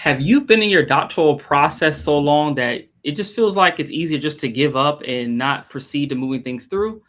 Have you been in your doctoral process so long that it just feels like it's easier just to give up and not proceed to moving things through?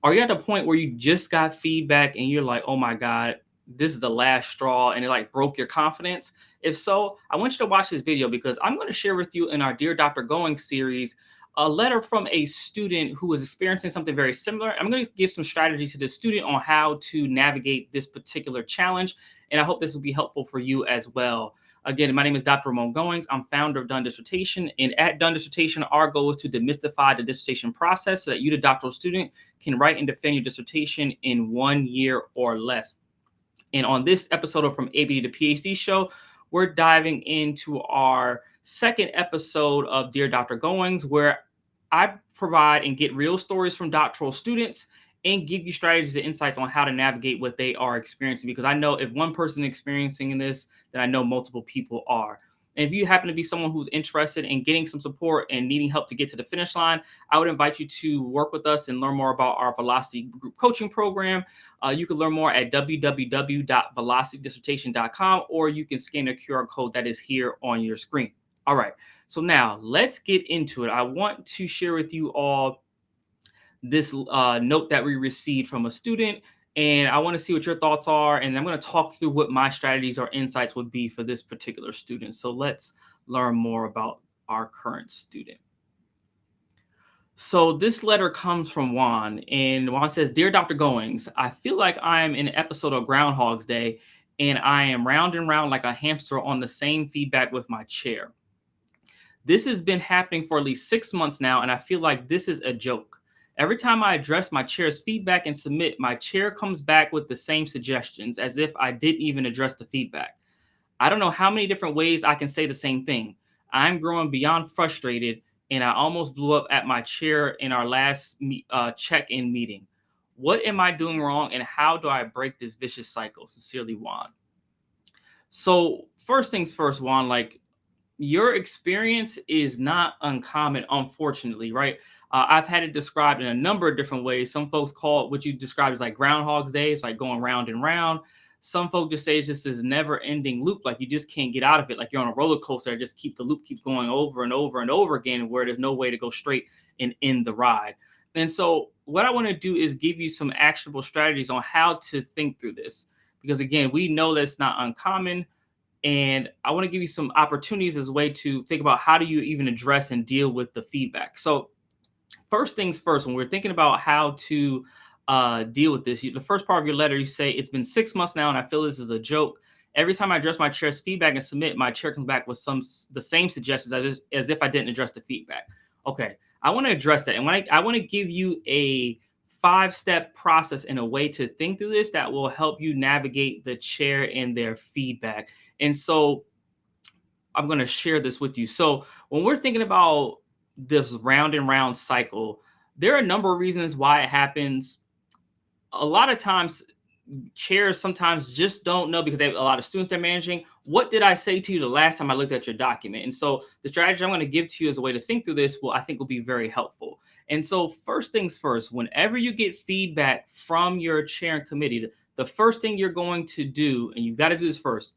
Are you at the point where you just got feedback and you're like, oh my God, this is the last straw and it like broke your confidence? If so, I want you to watch this video because I'm going to share with you in our Dear Dr. Going series a letter from a student who is experiencing something very similar. I'm going to give some strategies to the student on how to navigate this particular challenge. And I hope this will be helpful for you as well. Again, my name is Dr. Ramon Goings. I'm founder of Done Dissertation. And at Done Dissertation, our goal is to demystify the dissertation process so that you, the doctoral student, can write and defend your dissertation in 1 year or less. And on this episode of From ABD to PhD show, we're diving into our second episode of Dear Dr. Goings, where I provide and get real stories from doctoral students and give you strategies and insights on how to navigate what they are experiencing. Because I know if one person is experiencing this, then I know multiple people are. And if you happen to be someone who's interested in getting some support and needing help to get to the finish line, I would invite you to work with us and learn more about our Velocity Group Coaching Program. You can learn more at www.velocitydissertation.com, or you can scan the QR code that is here on your screen. All right, so now let's get into it. I want to share with you all this note that we received from a student, and I want to see what your thoughts are. And I'm going to talk through what my strategies or insights would be for this particular student. So let's learn more about our current student. So this letter comes from Juan, and Juan says, Dear Dr. Goings, I feel like I'm in an episode of Groundhog's Day, and I am round and round like a hamster on the same feedback with my chair. This has been happening for at least 6 months now, and I feel like this is a joke. Every time I address my chair's feedback and submit, my chair comes back with the same suggestions as if I didn't even address the feedback. I don't know how many different ways I can say the same thing. I'm growing beyond frustrated, and I almost blew up at my chair in our last check-in meeting. What am I doing wrong, and how do I break this vicious cycle? Sincerely, Juan. So first things first, Juan, like your experience is not uncommon, unfortunately, right? I've had it described in a number of different ways. Some folks call it what you described as like Groundhog's Day. It's like going round and round. Some folks just say it's just this never-ending loop, like you just can't get out of it. Like you're on a roller coaster, the loop keeps going over and over and over again, where there's no way to go straight and end the ride. And so, what I want to do is give you some actionable strategies on how to think through this, because again, we know that's not uncommon. And I want to give you some opportunities as a way to think about how do you even address and deal with the feedback. So first things first, when we're thinking about how to deal with this, the first part of your letter, you say, it's been 6 months now and I feel this is a joke. Every time I address my chair's feedback and submit, my chair comes back with the same suggestions as if I didn't address the feedback. Okay, I want to address that. And I want to give you a 5-step process and a way to think through this that will help you navigate the chair and their feedback. And so I'm going to share this with you. So when we're thinking about this round and round cycle, there are a number of reasons why it happens. A lot of times chairs sometimes just don't know, because they have a lot of students they're managing. What did I say to you the last time I looked at your document? And so the strategy I'm going to give to you as a way to think through this I think will be very helpful. And so first things first, whenever you get feedback from your chair and committee, the first thing you're going to do, and you've got to do this first,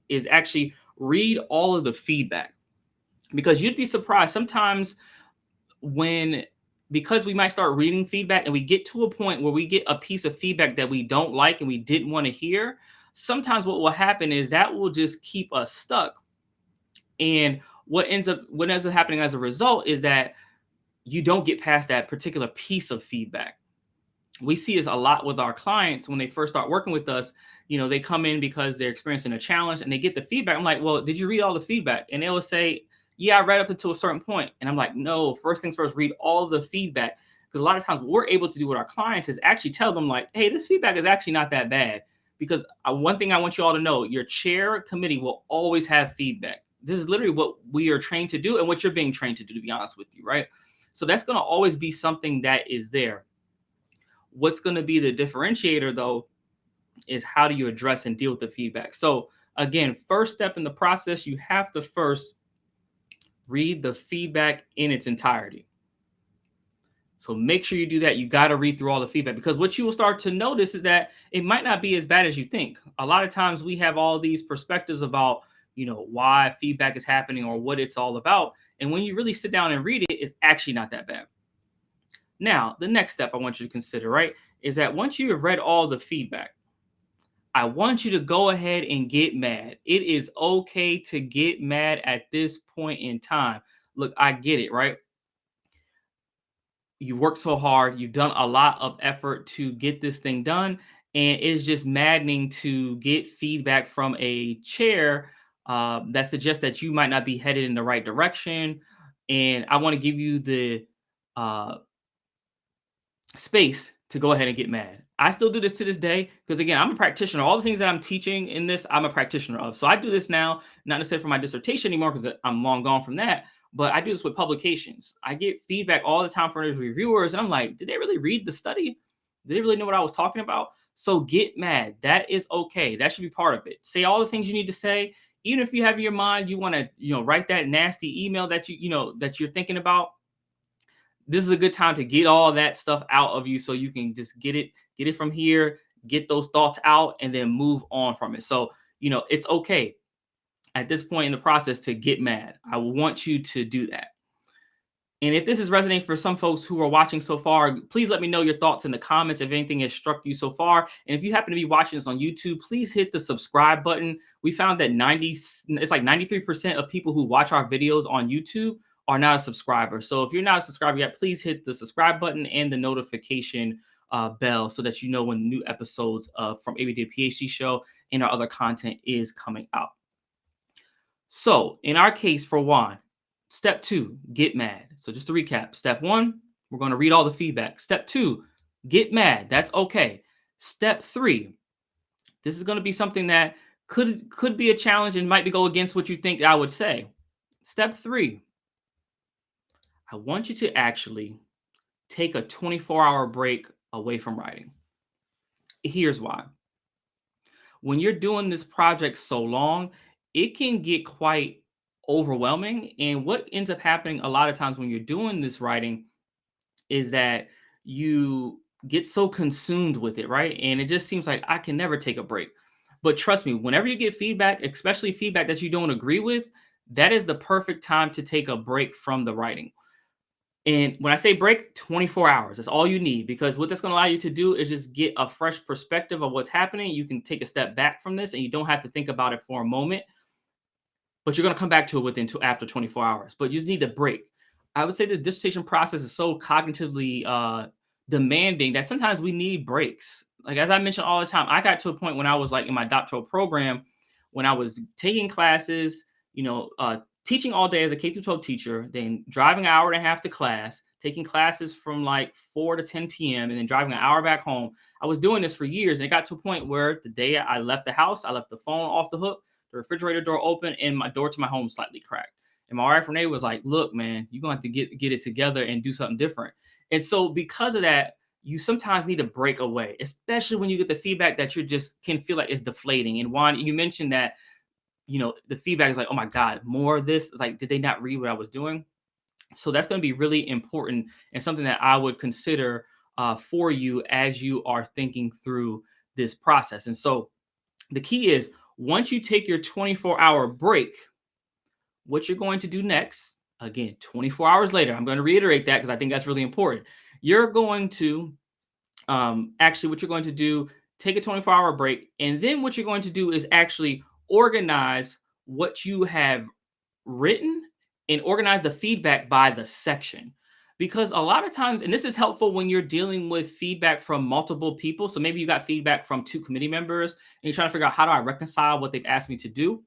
is actually read all of the feedback, because you'd be surprised sometimes because we might start reading feedback and we get to a point where we get a piece of feedback that we don't like and we didn't want to hear. Sometimes what will happen is that will just keep us stuck. And what ends up happening as a result is that you don't get past that particular piece of feedback. We see this a lot with our clients when they first start working with us. They come in because they're experiencing a challenge and they get the feedback. I'm like, well, did you read all the feedback? And they will say, yeah, I read up until a certain point. And I'm like, no, first things first, read all the feedback. Because a lot of times what we're able to do with our clients is actually tell them like, hey, this feedback is actually not that bad. Because one thing I want you all to know, your chair committee will always have feedback. This is literally what we are trained to do and what you're being trained to do, to be honest with you, right? So that's going to always be something that is there. What's going to be the differentiator, though, is how do you address and deal with the feedback? So again, first step in the process, you have to first read the feedback in its entirety. So make sure you do that. You got to read through all the feedback, because what you will start to notice is that it might not be as bad as you think. A lot of times we have all these perspectives about, why feedback is happening or what it's all about. And when you really sit down and read it, it's actually not that bad. Now, the next step I want you to consider, right, is that once you have read all the feedback, I want you to go ahead and get mad. It is okay to get mad at this point in time. Look, I get it, right? You worked so hard, you've done a lot of effort to get this thing done, and it's just maddening to get feedback from a chair that suggests that you might not be headed in the right direction. And I want to give you the uh, space to go ahead and get mad. I still do this to this day because, again, I'm a practitioner. All the things that I'm teaching in this, I'm a practitioner of. So I do this now, not necessarily for my dissertation anymore because I'm long gone from that, but I do this with publications. I get feedback all the time from those reviewers, and I'm like, did they really read the study? Did they really know what I was talking about? So get mad. That is okay. That should be part of it. Say all the things you need to say. Even if you have in your mind, you want to, write that nasty email that that you're thinking about. This is a good time to get all that stuff out of you so you can just get it from here, get those thoughts out, and then move on from it. So, it's okay at this point in the process to get mad. I want you to do that. And if this is resonating for some folks who are watching so far, please let me know your thoughts in the comments if anything has struck you so far. And if you happen to be watching this on YouTube, please hit the subscribe button. We found that it's like 93% of people who watch our videos on YouTube are not a subscriber. So if you're not a subscriber yet, please hit the subscribe button and the notification bell so that you know when new episodes of From ABD PhD show and our other content is coming out. So in our case for Juan, step 2, get mad. So just to recap, step 1, we're going to read all the feedback. Step 2, get mad. That's okay. Step 3, this is going to be something that could be a challenge and might go against what you think I would say. Step 3, I want you to actually take a 24-hour break away from writing. Here's why. When you're doing this project so long, it can get quite overwhelming. And what ends up happening a lot of times when you're doing this writing is that you get so consumed with it, right? And it just seems like I can never take a break. But trust me, whenever you get feedback, especially feedback that you don't agree with, that is the perfect time to take a break from the writing. And when I say break, 24 hours, that's all you need, because what that's going to allow you to do is just get a fresh perspective of what's happening. You can take a step back from this and you don't have to think about it for a moment, but you're going to come back to it after 24 hours. But you just need a break. I would say the dissertation process is so cognitively demanding that sometimes we need breaks. Like, as I mentioned all the time, I got to a point when I was like in my doctoral program, when I was taking classes, teaching all day as a K through 12 teacher, then driving an hour and a half to class, taking classes from like 4 to 10 p.m., and then driving an hour back home. I was doing this for years, and it got to a point where the day I left the house, I left the phone off the hook, the refrigerator door open, and my door to my home slightly cracked. And my wife Renee was like, "Look, man, you're going to have to get it together and do something different." And so because of that, you sometimes need to break away, especially when you get the feedback that you just can feel like it's deflating. And Juan, you mentioned that the feedback is like, oh my God, more of this. It's like, did they not read what I was doing? So that's going to be really important and something that I would consider for you as you are thinking through this process. And so the key is, once you take your 24-hour break, what you're going to do next, again, 24 hours later, I'm going to reiterate that because I think that's really important. You're going to what you're going to do, take a 24-hour break. And then what you're going to do is actually organize what you have written and organize the feedback by the section. Because a lot of times, and this is helpful when you're dealing with feedback from multiple people. So maybe you got feedback from 2 committee members and you're trying to figure out, how do I reconcile what they've asked me to do?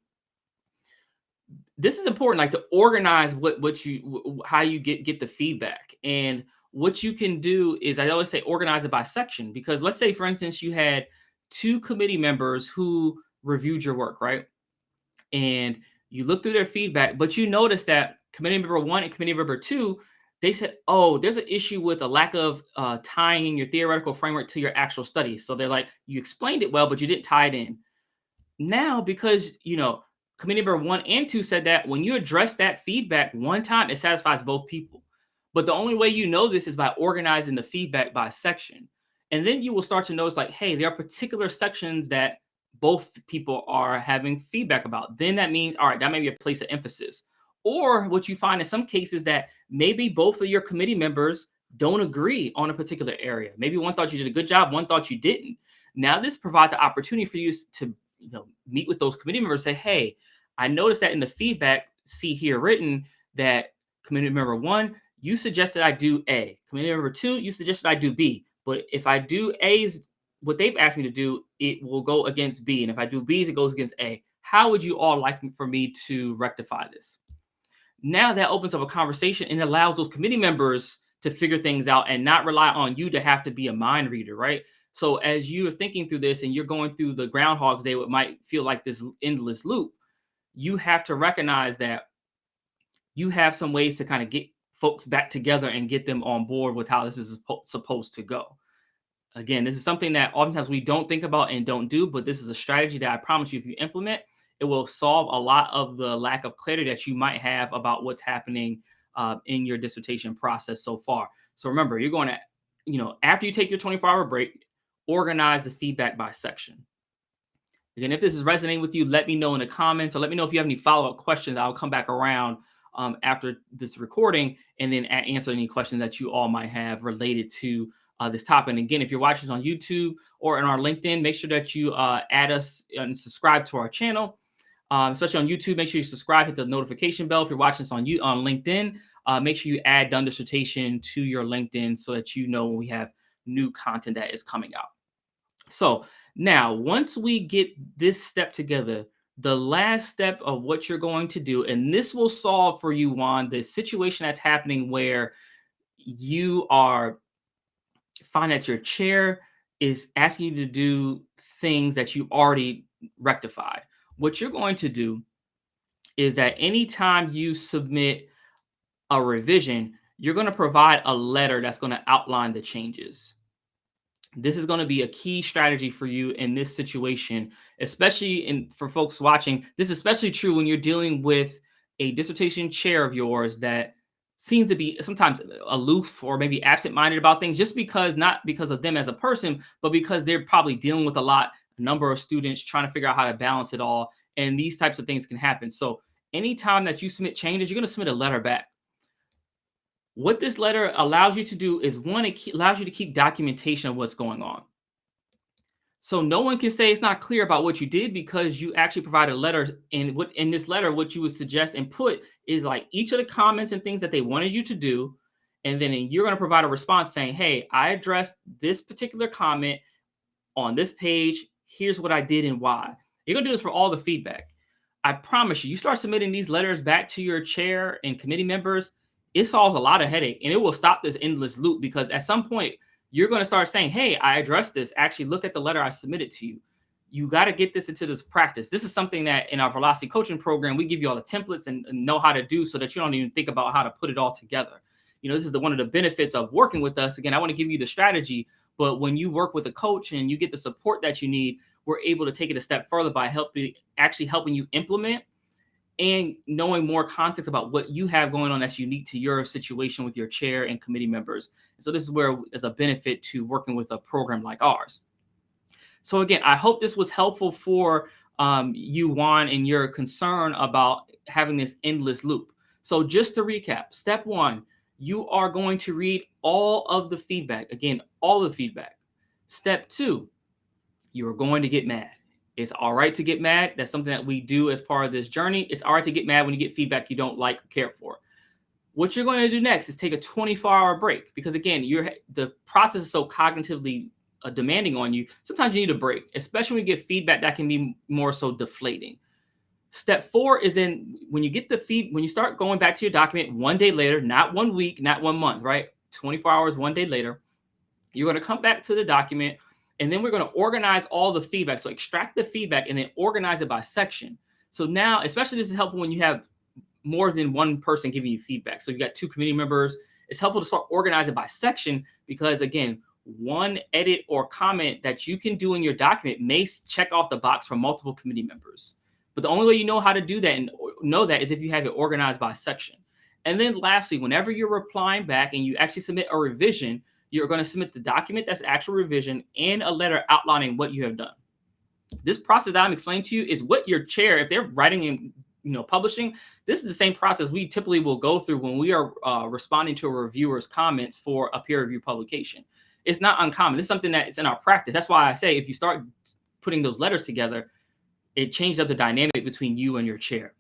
This is important, like to organize how you get the feedback. And what you can do is, I always say, organize it by section. Because let's say, for instance, you had 2 committee members who reviewed your work, right? And you look through their feedback, but you notice that committee member 1 and committee member 2, they said, oh, there's an issue with a lack of tying in your theoretical framework to your actual studies. So they're like, you explained it well, but you didn't tie it in. Now, because, committee member 1 and 2 said that when you address that feedback one time, it satisfies both people. But the only way you know this is by organizing the feedback by section. And then you will start to notice, like, hey, there are particular sections that both people are having feedback about. Then that means, all right, that may be a place of emphasis. Or what you find in some cases that maybe both of your committee members don't agree on a particular area. Maybe one thought you did a good job, one thought you didn't. Now this provides an opportunity for you to meet with those committee members and say, hey, I noticed that in the feedback, see here written that committee member one, you suggested I do A. Committee member two, you suggested I do B. But if I do A's, what they've asked me to do, it will go against B. And if I do B's, it goes against A. How would you all like for me to rectify this? Now that opens up a conversation and allows those committee members to figure things out and not rely on you to have to be a mind reader, right? So as you're thinking through this and you're going through the Groundhog's Day, what might feel like this endless loop, you have to recognize that you have some ways to kind of get folks back together and get them on board with how this is supposed to go. Again, this is something that oftentimes we don't think about and don't do, but this is a strategy that I promise you, if you implement, it will solve a lot of the lack of clarity that you might have about what's happening in your dissertation process so far. So remember, you're going to, after you take your 24-hour break, organize the feedback by section. Again, if this is resonating with you, let me know in the comments, or let me know if you have any follow-up questions. I'll come back around after this recording and then answer any questions that you all might have related to this topic. And again, if you're watching this on YouTube or in our LinkedIn, make sure that you add us and subscribe to our channel. Especially on YouTube, make sure you subscribe, hit the notification bell. If you're watching this on LinkedIn, make sure you add Done Dissertation to your LinkedIn so that you know when we have new content that is coming out. So now, once we get this step together, the last step of what you're going to do, and this will solve for you, Juan, the situation that's happening where you find that your chair is asking you to do things that you already rectified. What you're going to do is that anytime you submit a revision, you're going to provide a letter that's going to outline the changes. This is going to be a key strategy for you in this situation, especially for folks watching. This is especially true when you're dealing with a dissertation chair of yours that seems to be sometimes aloof or maybe absent-minded about things, just not because of them as a person, but because they're probably dealing with a number of students trying to figure out how to balance it all. And these types of things can happen. So anytime that you submit changes, you're going to submit a letter back. What this letter allows you to do is, one, it allows you to keep documentation of what's going on. So no one can say it's not clear about what you did because you actually provide a letter. And in this letter, what you would suggest and put is like each of the comments and things that they wanted you to do. And then you're going to provide a response saying, hey, I addressed this particular comment on this page. Here's what I did and why. You're going to do this for all the feedback. I promise you start submitting these letters back to your chair and committee members, it solves a lot of headache, and it will stop this endless loop, because at some point you're going to start saying, hey, I addressed this. Actually, look at the letter I submitted to you. You got to get this into this practice. This is something that in our velocity coaching program, we give you all the templates and know how to do so that you don't even think about how to put it all together. This is one of the benefits of working with us. Again, I want to give you the strategy, but when you work with a coach and you get the support that you need, we're able to take it a step further by helping you implement and knowing more context about what you have going on that's unique to your situation with your chair and committee members. So this is where there's a benefit to working with a program like ours. So again, I hope this was helpful for you, Juan, and your concern about having this endless loop. So just to recap, step one, you are going to read all of the feedback. Again, all the feedback. Step two, you are going to get mad. It's all right to get mad. That's something that we do as part of this journey. It's all right to get mad when you get feedback you don't like or care for. What you're going to do next is take a 24-hour break, because again, the process is so cognitively demanding on you. Sometimes you need a break, especially when you get feedback that can be more so deflating. Step four is when you get when you start going back to your document 1 day later, not 1 week, not 1 month, right? 24 hours, 1 day later, you're going to come back to the document. And then we're going to organize all the feedback. So extract the feedback and then organize it by section. So now, especially this is helpful when you have more than one person giving you feedback. So you got 2 committee members. It's helpful to start organizing by section, because again, one edit or comment that you can do in your document may check off the box from multiple committee members. But the only way you know how to do that and know that is if you have it organized by section. And then lastly, whenever you're replying back and you actually submit a revision, you're going to submit the document that's actual revision and a letter outlining what you have done. This process that I'm explaining to you is what your chair, if they're writing and publishing, this is the same process we typically will go through when we are responding to a reviewer's comments for a peer review publication. It's not uncommon. It's something that's in our practice. That's why I say if you start putting those letters together, it changed up the dynamic between you and your chair.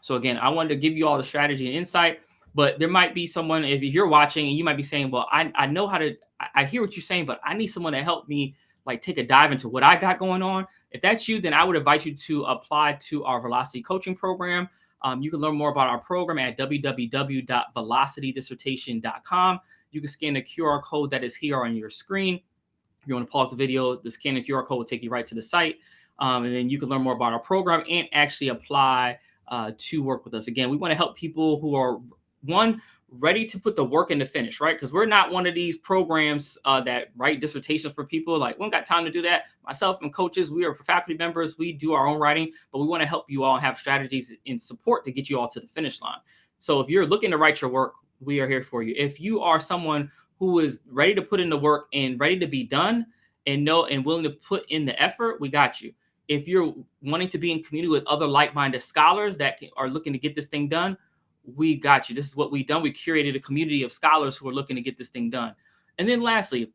So again, I wanted to give you all the strategy and insight, but there might be someone, if you're watching and you might be saying, well, I know how to, I hear what you're saying, but I need someone to help me like take a dive into what I got going on. If that's you, then I would invite you to apply to our Velocity coaching program. You can learn more about our program at www.velocitydissertation.com. You can scan the QR code that is here on your screen. If you want to pause the video, the scan the QR code will take you right to the site. And then you can learn more about our program and actually apply to work with us. Again, we want to help people who are, one, ready to put the work in to finish, right? Because we're not one of these programs that write dissertations for people. Like, we don't got time to do that. Myself and coaches, we are faculty members. We do our own writing, but we want to help you all have strategies and support to get you all to the finish line. So if you're looking to write your work, we are here for you. If you are someone who is ready to put in the work and ready to be done and willing to put in the effort, we got you. If you're wanting to be in community with other like-minded scholars that are looking to get this thing done, we got you. This is what we've done. We curated a community of scholars who are looking to get this thing done. And then lastly,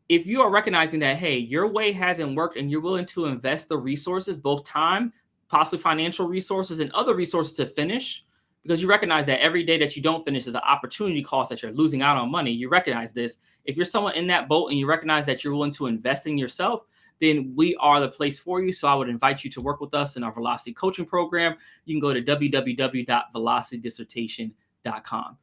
if you are recognizing that, hey, your way hasn't worked and you're willing to invest the resources, both time, possibly financial resources and other resources to finish, because you recognize that every day that you don't finish is an opportunity cost that you're losing out on money. You recognize this. If you're someone in that boat and you recognize that you're willing to invest in yourself, then we are the place for you. So I would invite you to work with us in our Velocity coaching program. You can go to www.velocitydissertation.com.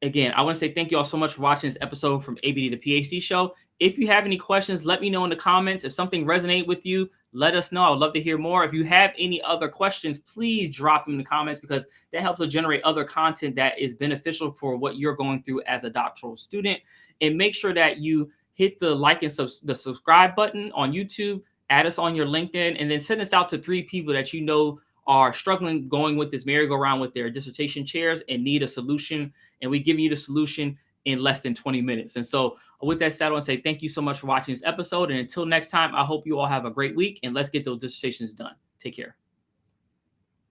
Again, I want to say thank you all so much for watching this episode from ABD to PhD show. If you have any questions, let me know in the comments. If something resonated with you, let us know. I would love to hear more. If you have any other questions, please drop them in the comments, because that helps to generate other content that is beneficial for what you're going through as a doctoral student. And make sure that you hit the like and the subscribe button on YouTube, add us on your LinkedIn, and then send us out to 3 people that you know are struggling going with this merry-go-round with their dissertation chairs and need a solution. And we give you the solution in less than 20 minutes. And so with that said, I want to say thank you so much for watching this episode. And until next time, I hope you all have a great week, and let's get those dissertations done. Take care.